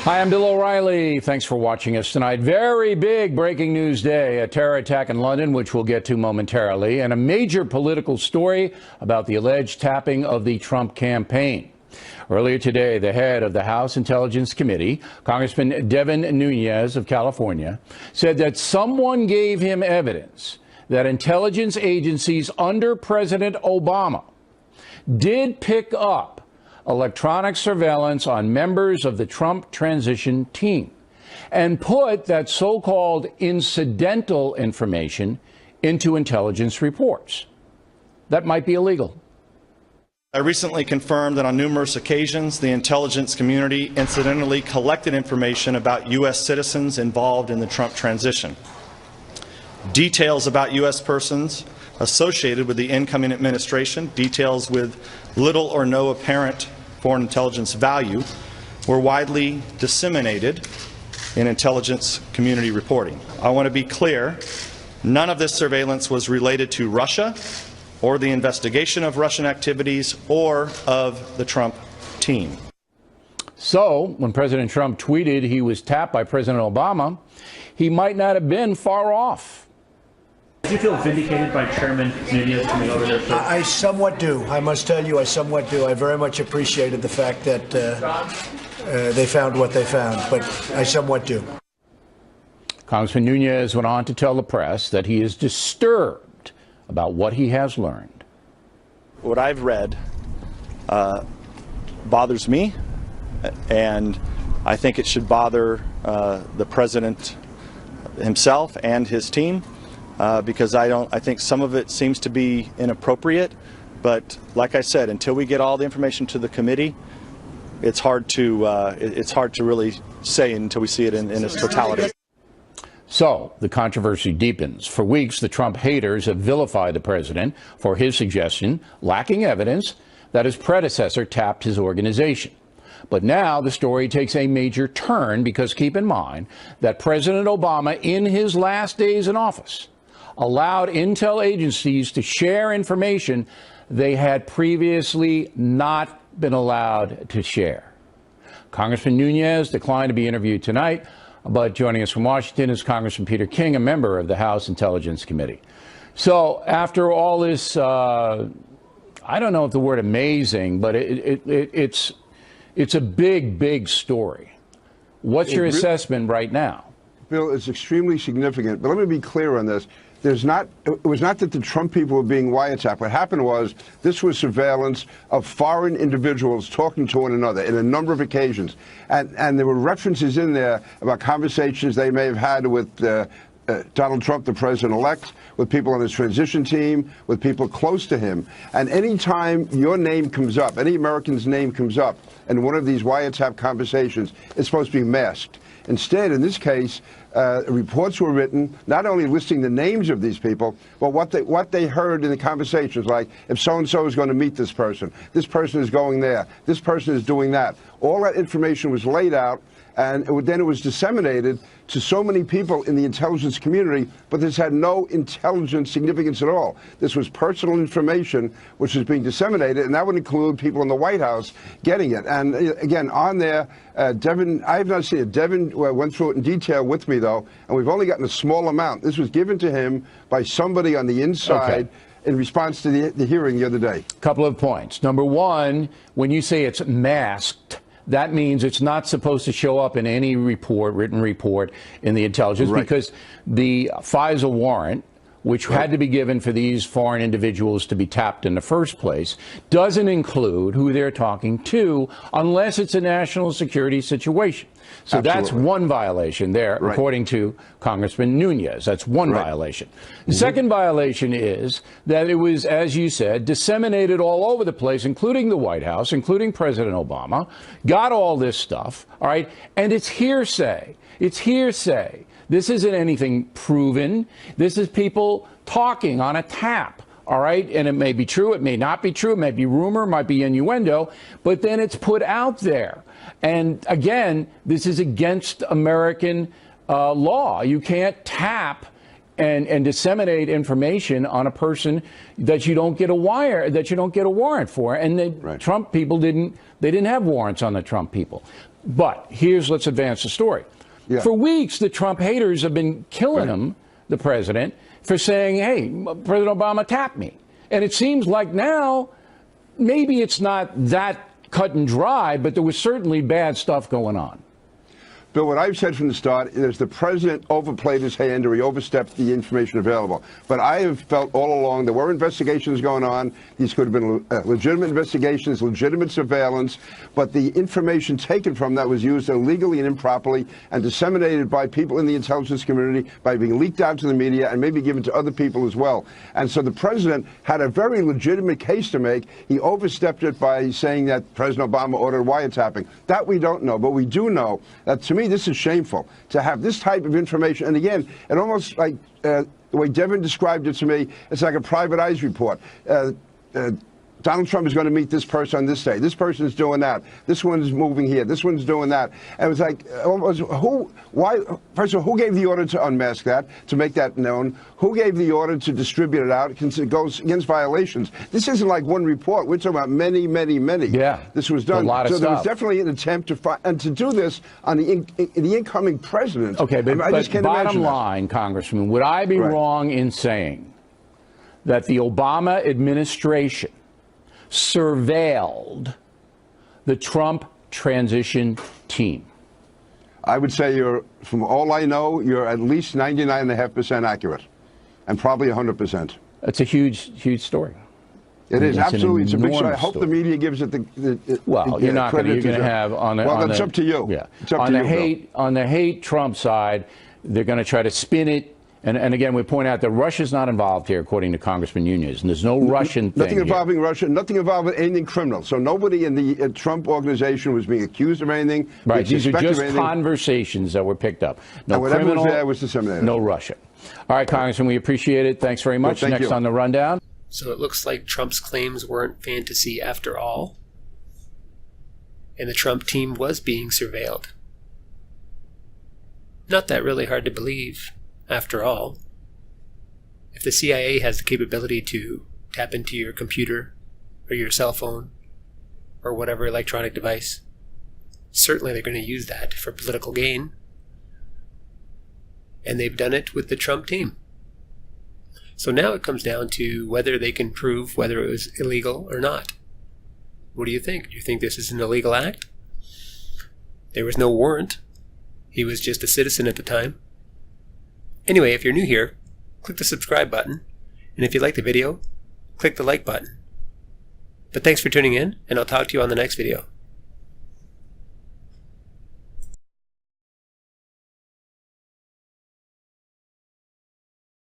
Hi, I'm Bill O'Reilly. Thanks for watching us tonight. Very big breaking news day. A terror attack in London, which we'll get to momentarily, and a major political story about the alleged tapping of the Trump campaign. Earlier today, the head of the House Intelligence Committee, Congressman Devin Nunes of California, said that someone gave him evidence that intelligence agencies under President Obama did pick up electronic surveillance on members of the Trump transition team and put that so-called incidental information into intelligence reports. That might be illegal. I recently confirmed that on numerous occasions, the intelligence community incidentally collected information about U.S. citizens involved in the Trump transition. Details about U.S. persons associated with the incoming administration, details with little or no apparent foreign intelligence value, were widely disseminated in intelligence community reporting. I want to be clear, none of this surveillance was related to Russia or the investigation of Russian activities or of the Trump team. So, when President Trump tweeted he was tapped by President Obama, he might not have been far off. Do you feel vindicated by Chairman Nunes coming over there? I somewhat do. I must tell you, I somewhat do. I very much appreciated the fact that they found what they found, but I somewhat do. Congressman Nunes went on to tell the press that he is disturbed about what he has learned. What I've read bothers me, and I think it should bother the president himself and his team. Because I think some of it seems to be inappropriate, but like I said, until we get all the information to the committee, it's hard to really say until we see it in its totality. So the controversy deepens. For weeks, the Trump haters have vilified the president for his suggestion, lacking evidence, that his predecessor tapped his organization. But now the story takes a major turn because keep in mind that President Obama, in his last days in office, allowed intel agencies to share information they had previously not been allowed to share. Congressman Nunes declined to be interviewed tonight, but joining us from Washington is Congressman Peter King, a member of the House Intelligence Committee. So after all this, I don't know if the word amazing, but it's a big, big story. What's your assessment right now? Bill, it's extremely significant, but let me be clear on this. It was not that the Trump people were being wiretapped. What happened was this was surveillance of foreign individuals talking to one another in a number of occasions. And there were references in there about conversations they may have had with Donald Trump, the president-elect, with people on his transition team, with people close to him. And any time your name comes up, any American's name comes up in one of these wiretap conversations, it's supposed to be masked. Instead, in this case, reports were written not only listing the names of these people, but what they heard in the conversations, like if so-and-so is going to meet this person is going there, this person is doing that. All that information was laid out, and then it was disseminated to so many people in the intelligence community, but this had no intelligence significance at all. This was personal information which was being disseminated, and that would include people in the White House getting it. And again, on there, Devin, I have not seen it. Devin went through it in detail with me, though, and we've only gotten a small amount. This was given to him by somebody on the inside. Okay. In response to the hearing the other day. Couple of points. Number one, when you say it's masked, that means it's not supposed to show up in any report, written report in the intelligence, right, because the FISA warrant, which had to be given for these foreign individuals to be tapped in the first place, doesn't include who they're talking to unless it's a national security situation. So Absolutely. That's one violation there, right, according to Congressman Nunes. That's one right. violation. The second violation is that it was, as you said, disseminated all over the place, including the White House, including President Obama, got all this stuff, all right, and it's hearsay. It's hearsay. This isn't anything proven. This is people talking on a tap. All right. And it may be true. It may not be true. It may be rumor, might be innuendo. But then it's put out there. And again, this is against American law. You can't tap and disseminate information on a person that you don't get a warrant for. And the Trump people didn't have warrants on the Trump people. But let's advance the story. Yeah. For weeks, the Trump haters have been killing him, the president, for saying, hey, President Obama tapped me. And it seems like now, maybe it's not that cut and dry, but there was certainly bad stuff going on. Bill, what I've said from the start is the president overplayed his hand or he overstepped the information available. But I have felt all along there were investigations going on. These could have been legitimate investigations, legitimate surveillance. But the information taken from that was used illegally and improperly and disseminated by people in the intelligence community by being leaked out to the media and maybe given to other people as well. And so the president had a very legitimate case to make. He overstepped it by saying that President Obama ordered wiretapping. That we don't know. But we do know that, to me, this is shameful to have this type of information. And again, it almost like the way Devin described it to me, it's like a private eyes report. Donald Trump is going to meet this person on this day. This person is doing that. This one's moving here. This one's doing that. And it was like, first of all, who gave the order to unmask that, to make that known? Who gave the order to distribute it out? It goes against violations. This isn't like one report. We're talking about many, many, many. Yeah. This was done. A lot of so stuff. There was definitely an attempt to find, and to do this on the incoming president. Okay, but, I just can't bottom imagine line, Congressman, would I be wrong in saying that the Obama administration surveilled the Trump transition team? I would say from all I know, you're at least 99.5% accurate, and probably 100%. That's a huge story. It is absolutely. It's a big story. I hope the media gives it the well, you're not going to have on the. Well, that's up to you. Yeah. It's up on to the you, hate Bill. On the hate Trump side, they're going to try to spin it. And again, we point out that Russia's not involved here, according to Congressman Nunez, and there's no Russian thing. Nothing involving here. Russia, nothing involving anything criminal. So nobody in the Trump organization was being accused of anything. Right, these are just conversations that were picked up. No criminal, was there was disseminated. No Russia. All right, Congressman, we appreciate it. Thanks very much. Well, thank Next you. on the rundown. So it looks like Trump's claims weren't fantasy after all, and the Trump team was being surveilled. Not that really hard to believe, after all. If the CIA has the capability to tap into your computer or your cell phone or whatever electronic device, certainly they're going to use that for political gain. And they've done it with the Trump team. So now it comes down to whether they can prove whether it was illegal or not. What do you think? Do you think this is an illegal act? There was no warrant. He was just a citizen at the time. Anyway, if you're new here, click the subscribe button, and if you like the video, click the like button. But thanks for tuning in, and I'll talk to you on the next video.